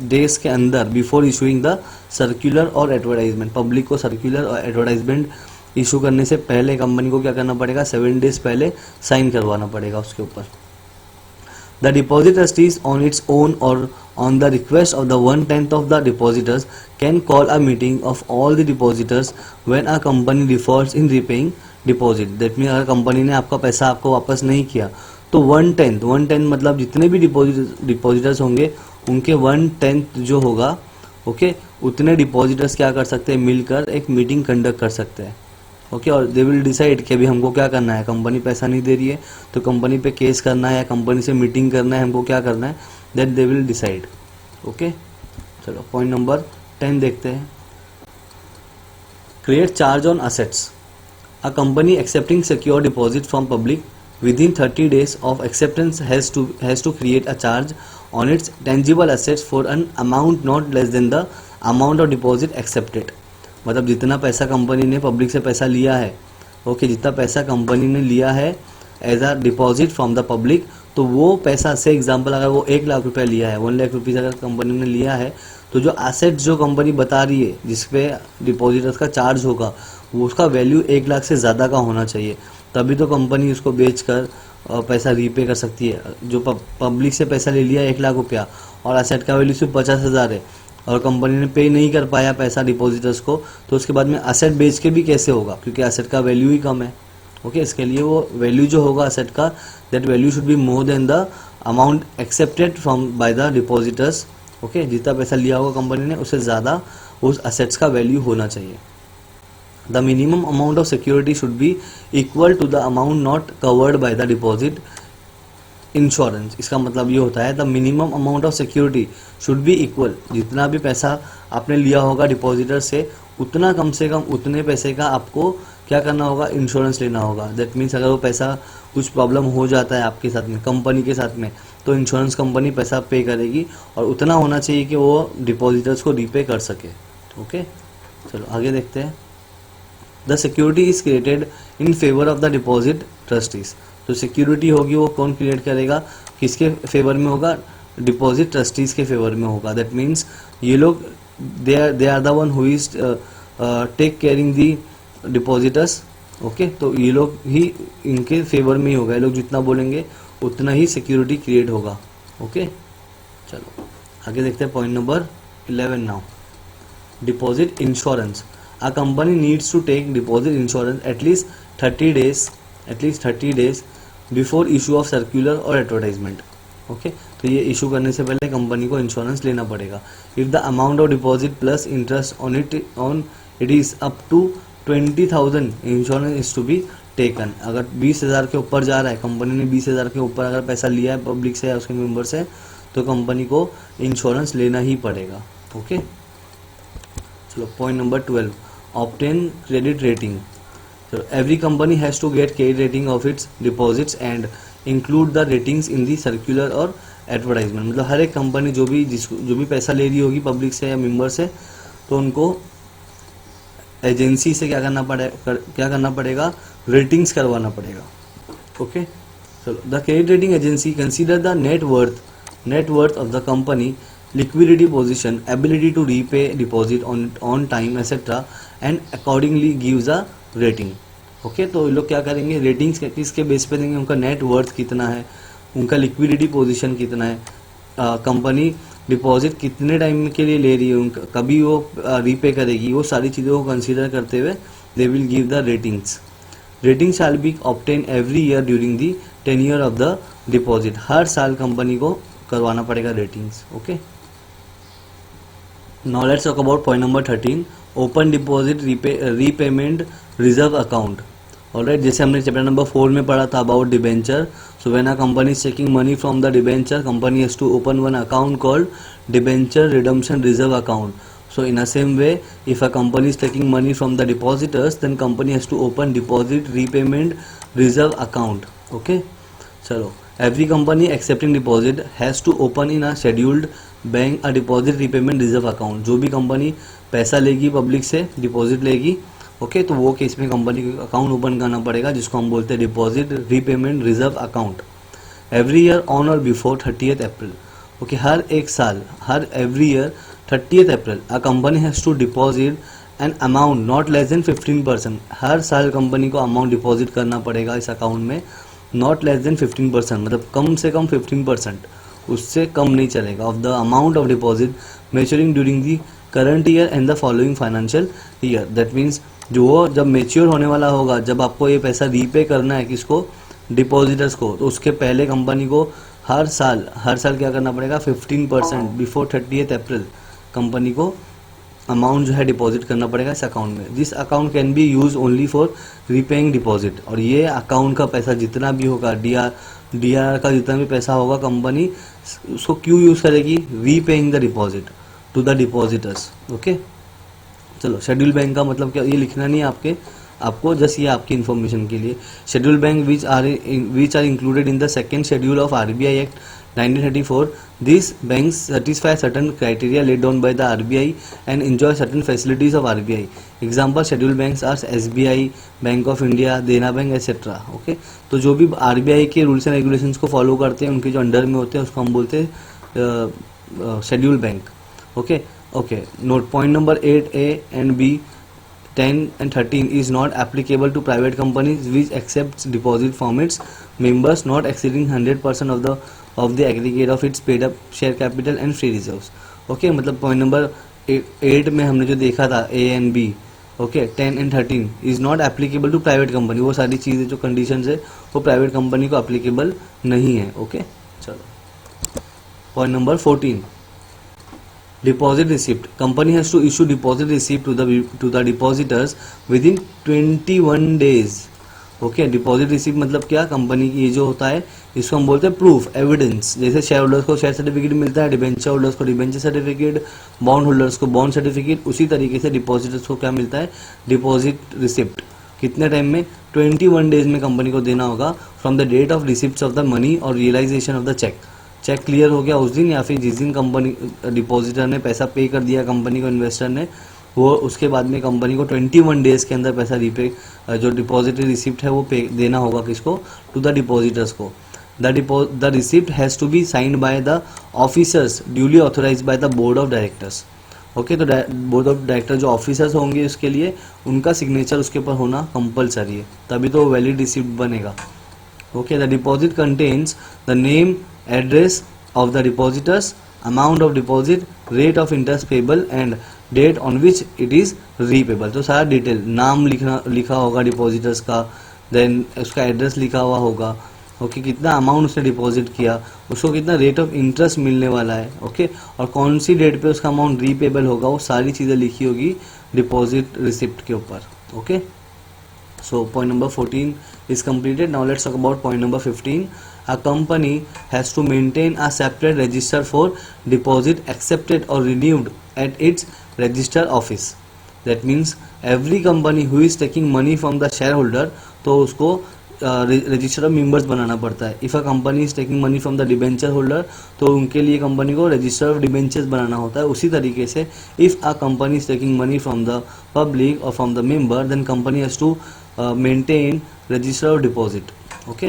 A: days के अंदर बिफोर इशूइंग द सर्कुलर और advertisement. Public को circular और advertisement issue करने से पहले कंपनी को क्या करना पड़ेगा, 7 days पहले साइन करवाना पड़ेगा उसके ऊपर। The deposit trustees on its own or on the request of the 1/10 of the depositors can call a meeting of all the depositors when a company defaults in repaying deposit। That means अगर company ने आपका पैसा आपको वापस नहीं किया तो 1/10 मतलब जितने भी डिपॉजिटर्स होंगे उनके 1/10 जो होगा, ओके, उतने डिपॉजिटर्स क्या कर सकते हैं, मिलकर एक मीटिंग कंडक्ट कर सकते हैं। ओके, और दे विल डिसाइड कि अभी हमको क्या करना है, कंपनी पैसा नहीं दे रही है तो कंपनी पे केस करना है या कंपनी से मीटिंग करना है, हमको क्या करना है, that they will decide. Okay, चलो पॉइंट नंबर 10 देखते हैं। Create charge on assets. A company accepting secure deposit from public within 30 days of acceptance has to create a charge on its tangible assets for an amount not less than the amount of deposit accepted। मतलब जितना पैसा company ने public से पैसा लिया है, okay, जितना पैसा कंपनी ने लिया है as a deposit from the public, तो वो पैसा से एग्जांपल अगर वो 1 लाख रुपया लिया है, 1 लाख रुपीज़ अगर कंपनी ने लिया है, तो जो एसेट जो कंपनी बता रही है जिसपे डिपॉजिटर्स का चार्ज होगा वो उसका वैल्यू 1 लाख से ज़्यादा का होना चाहिए, तभी तो कंपनी उसको बेचकर पैसा रीपे कर सकती है। जो पब्लिक से पैसा ले लिया 1 लाख रुपया और एसेट का वैल्यू सिर्फ 50,000 है और कंपनी ने पे नहीं कर पाया पैसा डिपॉजिटर्स को, तो उसके बाद में एसेट बेच के भी कैसे होगा, क्योंकि एसेट का वैल्यू ही कम है। ओके, इसके लिए वो वैल्यू जो होगा एसेट का, that value should be more than the amount accepted from by the depositors. Okay, जितना पैसा लिया होगा कंपनी ने उससे ज़्यादा उस एसेट्स का वैल्यू होना चाहिए। The minimum amount of security should be equal to the amount not covered by the deposit insurance। इसका मतलब ये होता है the minimum amount of security should be equal। जितना भी पैसा आपने लिया होगा डिपॉजिटर से उतना कम से कम उतने पैसे का आपको क्या करना होगा, इंश्योरेंस लेना होगा। दैट मीन्स अगर वो पैसा कुछ प्रॉब्लम हो जाता है आपके साथ में, कंपनी के साथ में, तो इंश्योरेंस कंपनी पैसा पे करेगी और उतना होना चाहिए कि वो डिपॉजिटर्स को रीपे कर सके। ओके, चलो आगे देखते हैं। The security is created in favour of the deposit trustees. तो सिक्योरिटी होगी वो कौन क्रिएट करेगा, किसके फेवर में होगा, डिपॉजिट ट्रस्टीज के फेवर में होगा। दैट मीन्स ये लोग they are the one who is take caring the depositors. Okay, तो ये लोग ही इनके फेवर में ही होगा, ये लोग जितना बोलेंगे उतना ही सिक्योरिटी क्रिएट होगा। ओके, चलो आगे देखते हैं point number 11 now. Deposit insurance. A company needs to take deposit insurance at least 30 days before issue of circular or advertisement। Okay, तो तो ये इशू करने से पहले कंपनी को इंश्योरेंस लेना पड़ेगा। If the amount of deposit plus interest on it is up to 20,000 insurance is to be taken. अगर 20,000 के ऊपर जा रहा है, कंपनी ने 20,000 के ऊपर अगर पैसा लिया है पब्लिक से या उसके मेंबर से, तो कंपनी को इंश्योरेंस लेना ही पड़ेगा। ओके, चलो point number 12, obtain credit rating. So every company has to get credit rating of its deposits and include the ratings in the circular और advertisement। मतलब हर एक कंपनी जो भी पैसा ले रही होगी पब्लिक से या मेंबर से, तो उनको एजेंसी से क्या करना पड़ेगा, रेटिंग्स करवाना पड़ेगा। ओके, चलो the credit rating agency consider the net worth of the company, liquidity position, ability to repay deposit on time etc. and accordingly gives a rating। Okay, तो लोग क्या करेंगे, रेटिंग्स किसके बेस पे देंगे, उनका नेट वर्थ कितना है, उनका लिक्विडिटी पोजीशन कितना है, कंपनी डिपॉजिट कितने टाइम के लिए ले रही है, उनका कभी वो रीपे करेगी, वो सारी चीज़ों को कंसीडर करते हुए they will give the ratings. Rating shall be obtain every year during the tenure of the deposit. हर साल कंपनी को करवाना पड़ेगा ratings. Okay, now let's talk about point number 13, open deposit repayment reserve account। Alright, जैसे हमने chapter number 4 में पढ़ा था about debenture. So when a company is taking money from the debenture, company has to open one account called debenture redemption reserve account. So in a same way, if a company is taking money from the depositors, then company has to open deposit repayment reserve account. Okay, चलो, every company accepting deposit has to open in a scheduled bank a deposit repayment reserve account। जो भी company पैसा लेगी public से, deposit लेगी, okay, तो वो case में कंपनी को अकाउंट ओपन करना पड़ेगा जिसको हम बोलते हैं deposit repayment reserve account. Every year on और बिफोर 30th अप्रैल। ओके, हर एक साल, हर every year 30th April a company has to deposit an amount not less than 15%। हर साल कंपनी को अमाउंट डिपॉजिट करना पड़ेगा इस अकाउंट में, नॉट लेस देन 15%, मतलब कम से कम 15%, उससे कम नहीं चलेगा, of the amount of deposit maturing during the current year and the following financial year. That means जो वो जब मेच्योर होने वाला होगा, जब आपको ये पैसा रीपे करना है किसको, डिपॉजिटर्स को, तो उसके पहले कंपनी को हर साल क्या करना पड़ेगा, 15% बिफोर 30th अप्रैल कंपनी को अमाउंट जो है डिपॉजिट करना पड़ेगा इस अकाउंट में। This account can be use only for repaying deposit. और ये अकाउंट का पैसा जितना भी होगा, डीआर का जितना भी पैसा होगा, कंपनी उसको क्यों यूज करेगी, repaying the deposit to the depositors. Okay, चलो, शेड्यूल बैंक का मतलब क्या, ये लिखना नहीं है आपको जस्ट ये आपकी इन्फॉर्मेशन के लिए। Schedule bank which are included in the second schedule of RBI act 1934, these banks satisfy certain criteria laid down by the RBI and enjoy certain facilities of RBI। Example scheduled banks are SBI, Bank of India, देना bank etc। Okay, तो जो भी RBI के rules and regulations को follow करते हैं, उनके जो अंडर में होते हैं, उसको हम बोलते हैं schedule bank. Okay okay, note point number 8A and B, 10 and 13 is not applicable to private companies which accepts deposit from its members not exceeding 100% of the aggregate of its paid up share capital and free reserves। Okay, मतलब point number 8 में हमने जो देखा था A and B, okay, 10 and 13 is not applicable to private company. वो सारी चीज़ें जो कंडीशंस है वो प्राइवेट कंपनी को एप्लीकेबल नहीं है। ओके, चलो, point number 14, deposit receipt. Company has to issue deposit receipt to the depositors within 21 days. Okay, deposit receipt मतलब क्या, कंपनी की ये जो होता है इसको हम बोलते हैं प्रूफ, एविडेंस। जैसे शेयर होल्डर्स को शेयर सर्टिफिकेट मिलता है, डिबेंचर होल्डर्स को डिबेंचर सर्टिफिकेट, बॉन्ड होल्डर्स को बॉन्ड सर्टिफिकेट, उसी तरीके से डिपॉजिटर्स को क्या मिलता है, डिपॉजिट रिसिप्ट। कितने टाइम में, 21 डेज में कंपनी को देना होगा from the date of receipt of the money और realisation of the cheque. Cheque clear हो गया उस दिन, या फिर जिस दिन कंपनी डिपॉजिटर ने पैसा पे कर दिया कंपनी को, इन्वेस्टर ने, वो उसके बाद में कंपनी को 21 डेज के अंदर पैसा रीपे, जो डिपॉजिटरी रिसिप्ट है वो पे देना होगा किसको, टू द डिपॉजिटर्स को। The receipt has to be signed by the officers duly authorize by the board of directors. Okay, तो बोर्ड ऑफ डायरेक्टर जो ऑफिसर्स होंगे उसके लिए उनका सिग्नेचर उसके ऊपर होना कंपलसरी है, तभी तो वैलिड रिसिप्ट बनेगा। Okay, the deposit contains the name, address of the depositors, amount of deposit, rate of interest payable and date on which it is repayable. तो सारा डिटेल, नाम लिखा होगा डिपॉजिटर्स का, देन उसका एड्रेस लिखा हुआ होगा, ओके, कितना अमाउंट उसने डिपॉजिट किया, उसको कितना रेट ऑफ इंटरेस्ट मिलने वाला है, ओके, और कौन सी डेट पे उसका अमाउंट रीपेबल होगा, वो सारी चीज़ें लिखी होगी डिपॉजिट रिसिप्ट के ऊपर, okay. So point number 14 is completed. Now let's talk about point number 15. A company has to maintain a separate register for deposit accepted or renewed at its register office. That means every company who is taking money from the shareholder, तो उसको register of members बनाना पड़ता है. If a company is taking money from the debenture holder, तो उनके लिए company को register of debentures बनाना होता है. उसी तरीके से if a company is taking money from the public और from the member, then company has to maintain register of deposit. Okay,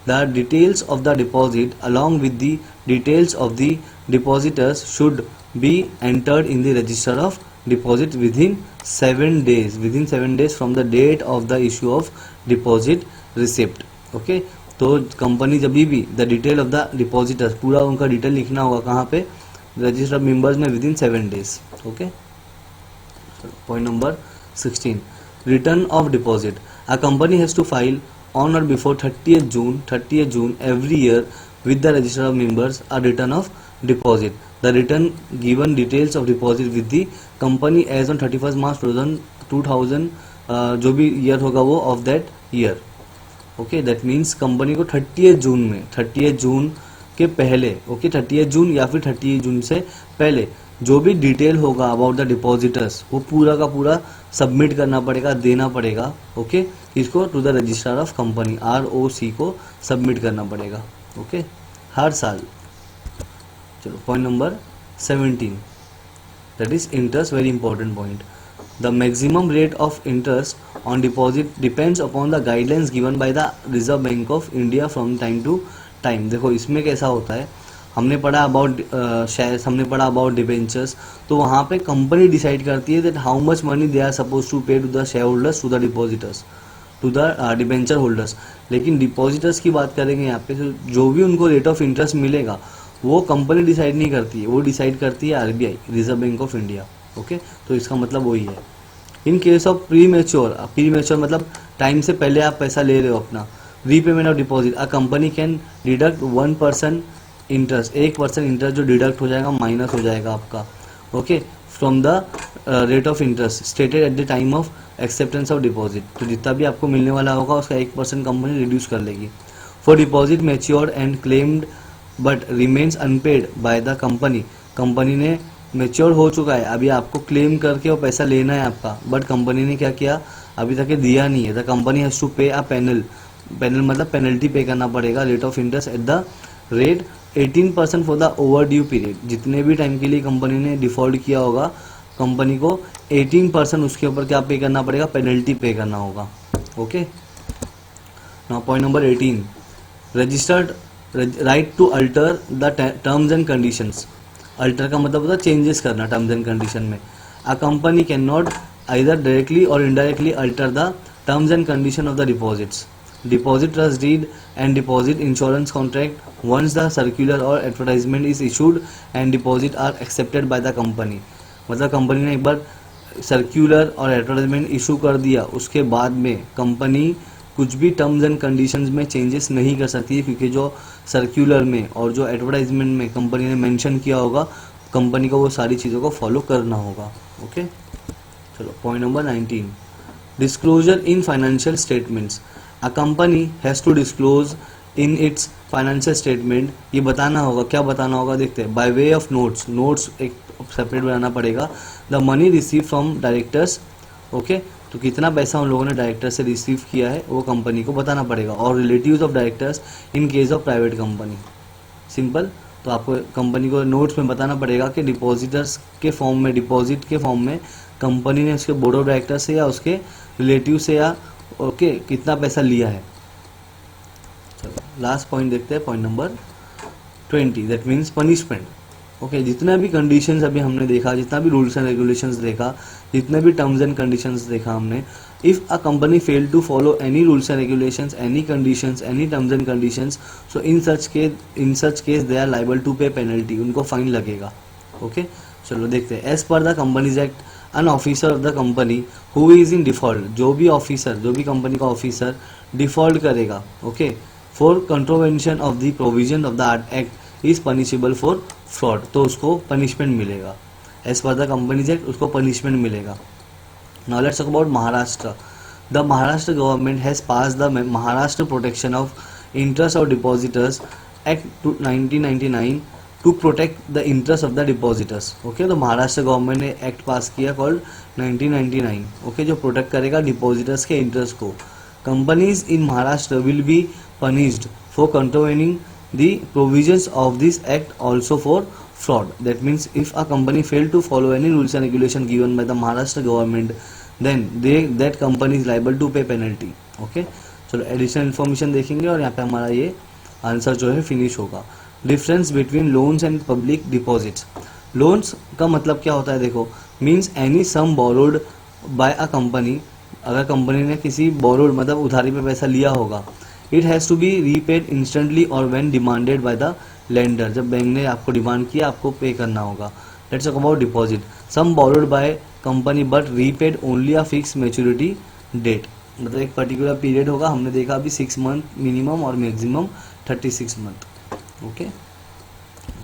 A: the details of the deposit along with the details of the depositors should be entered in the register of deposit within 7 days, within 7 days from the date of the issue of deposit receipt. Okay, तो company जब भी the detail of the depositors, पूरा उनका detail लिखना होगा कहाँ पे, register of members में with in 7 days. Okay, point number 16, return of deposit. A company has to file on or before 30th June every year with the register of members a return of deposit. The return given details of deposit with the company as on 31st March 2000 जो भी year होगा वो of that year. Okay, that means company को 30th जून में, 30th जून के पहले, okay, 30th जून या फिर 30th जून से पहले जो भी डिटेल होगा अबाउट द डिपॉजिटर्स, वो पूरा का पूरा सबमिट करना पड़ेगा, देना पड़ेगा. ओके, इसको to the registrar of company, ROC को सबमिट करना पड़ेगा. ओके, हर साल. चलो point number 17, that is interest, very important point. The maximum rate of interest on deposit depends upon the guidelines given by the Reserve Bank of India from time to time. देखो इसमें कैसा होता है, हमने पढ़ा अबाउट शेयर्स, हमने पढ़ा about debentures, तो वहाँ पे कंपनी डिसाइड करती है that how much money they are suppose to pay to the shareholders, to the depositors, to the debenture holders. लेकिन डिपॉजिटर्स की बात करेंगे यहाँ पे, तो जो भी उनको रेट ऑफ इंटरेस्ट मिलेगा वो कंपनी डिसाइड नहीं करती है, वो डिसाइड करती है RBI, reserve Bank of India. Okay, तो इसका मतलब वही है. In case of pre mature मतलब टाइम से पहले आप पैसा ले रहे हो अपना, repayment of deposit, a company can deduct 1% interest, 1% interest जो डिडक्ट हो जाएगा, माइनस हो जाएगा आपका. Okay, from the rate of interest stated at the time of acceptance of deposit. तो जितना भी आपको मिलने वाला होगा उसका 1% कंपनी रिड्यूस कर लेगी. For deposit matured and claimed but remains unpaid by the company, company ने मेच्योर हो चुका है, अभी आपको क्लेम करके वो पैसा लेना है आपका, बट कंपनी ने क्या किया, अभी तक ये दिया नहीं है. द कंपनी हैज टू पे अ पेनल मतलब पेनल्टी पे करना पड़ेगा, rate of interest at the rate 18% for the over due period. जितने भी टाइम के लिए कंपनी ने डिफॉल्ट किया होगा, कंपनी को 18% उसके ऊपर क्या पे करना पड़ेगा, पेनल्टी पे करना होगा. Okay, now point number 18, registered right to alter the terms and conditions. Alter का मतलब होता है चेंजेस करना टर्म्स एंड कंडीशन में. A company can not either directly और indirectly alter the terms and condition of the deposits, deposit trust deed and deposit insurance contract once the circular or advertisement is issued and deposit are accepted by the company. मतलब company ने एक बार circular और advertisement issue कर दिया, उसके बाद में company कुछ भी टर्म्स एंड कंडीशंस में चेंजेस नहीं कर सकती है, क्योंकि जो सर्क्यूलर में और जो एडवर्टाइजमेंट में कंपनी ने मेंशन किया होगा, कंपनी को वो सारी चीज़ों को फॉलो करना होगा. ओके, चलो point number 19, disclosure in financial statements. A company has to disclose in its financial statement. ये बताना होगा, क्या बताना होगा देखते हैं. बाय वे ऑफ नोट्स एक सेपरेट बनाना पड़ेगा. The money receive from directors. Okay, तो कितना पैसा उन लोगों ने डायरेक्टर से रिसीव किया है वो कंपनी को बताना पड़ेगा. और relatives of directors in case of private company. Simple, तो आपको कंपनी को नोट्स में बताना पड़ेगा कि डिपॉजिटर्स के फॉर्म में, डिपॉजिट के फॉर्म में कंपनी ने उसके बोर्ड ऑफ डायरेक्टर से या उसके रिलेटिव से या ओके कितना पैसा लिया है. चलो लास्ट पॉइंट देखते हैं, point number 20, that means punishment. Okay, जितना भी कंडीशंस अभी हमने देखा, जितना भी रूल्स एंड रेगुलेशंस देखा, जितने भी टर्म्स एंड कंडीशंस देखा हमने, if a company fail to follow any rules and regulations, any conditions, any terms and conditions, so in such case they are liable to pay penalty. उनको fine लगेगा. Okay, चलो देखते हैं. As per the companies act, an officer of the company who is in default, जो भी officer, जो भी company का ऑफिसर डिफॉल्ट करेगा, okay, for contravention of the provision of the act is punishable for fraud, तो उसको punishment मिलेगा, as per the companies act उसको पनिशमेंट मिलेगा. Now let's talk about Maharashtra. The Maharashtra government has pass the Maharashtra protection of interest of depositors act 1999 to protect the interest of the depositors. Okay, तो Maharashtra government ने act pass किया called 1999, okay, जो protect करेगा depositors के interest को. Companies in Maharashtra will be punished for contravening the provisions of this act also for fraud. That means if a company fail to follow any rules and regulation given by the Maharashtra government, then that company is liable to pay penalty. Okay, चलो additional information देखेंगे और यहाँ पे हमारा ये answer जो है finish होगा. Difference between loans and public deposits. Loans का मतलब क्या होता है, देखो, means any sum borrowed by a company. अगर कंपनी ने किसी बोरोड मतलब उधारी पे पैसा लिया होगा, it has to be repaid instantly और when demanded by the lender. जब बैंक ने आपको डिमांड किया आपको पे करना होगा. Let's talk about deposit. Sum borrowed by company but repaid only a fix maturity date. मतलब एक पर्टिकुलर पीरियड होगा, हमने देखा अभी 6 मंथ मिनिमम और मैक्सिमम 36 मंथ. ओके,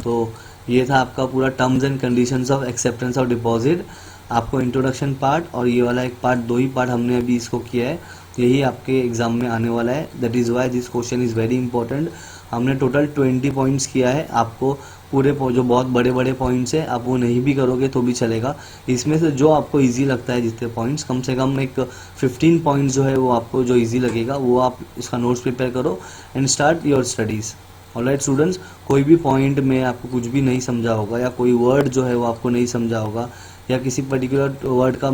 A: तो ये था आपका पूरा terms and conditions of acceptance of deposit. आपको इंट्रोडक्शन पार्ट और ये वाला एक पार्ट, 2 ही पार्ट हमने अभी इसको किया है, यही आपके एग्जाम में आने वाला है. That is why this question is very important. हमने टोटल 20 पॉइंट्स किया है. आपको पूरे जो बहुत बड़े बड़े पॉइंट्स हैं आप वो नहीं भी करोगे तो भी चलेगा. इसमें से जो आपको इजी लगता है जितने पॉइंट्स, कम से कम एक 15 पॉइंट्स जो है वो आपको जो इजी लगेगा वो आप इसका नोट्स प्रिपेयर करो and start your studies. Alright students, कोई भी पॉइंट में आपको कुछ भी नहीं समझा होगा या कोई वर्ड जो है वो आपको नहीं समझा होगा या किसी पर्टिकुलर वर्ड का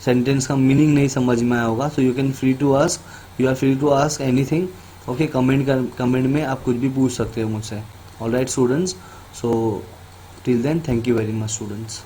A: सेंटेंस का मीनिंग नहीं समझ में आया होगा, so you are free to ask anything. Okay, comment में आप कुछ भी पूछ सकते हो मुझसे. Alright students, so till then thank you very much students.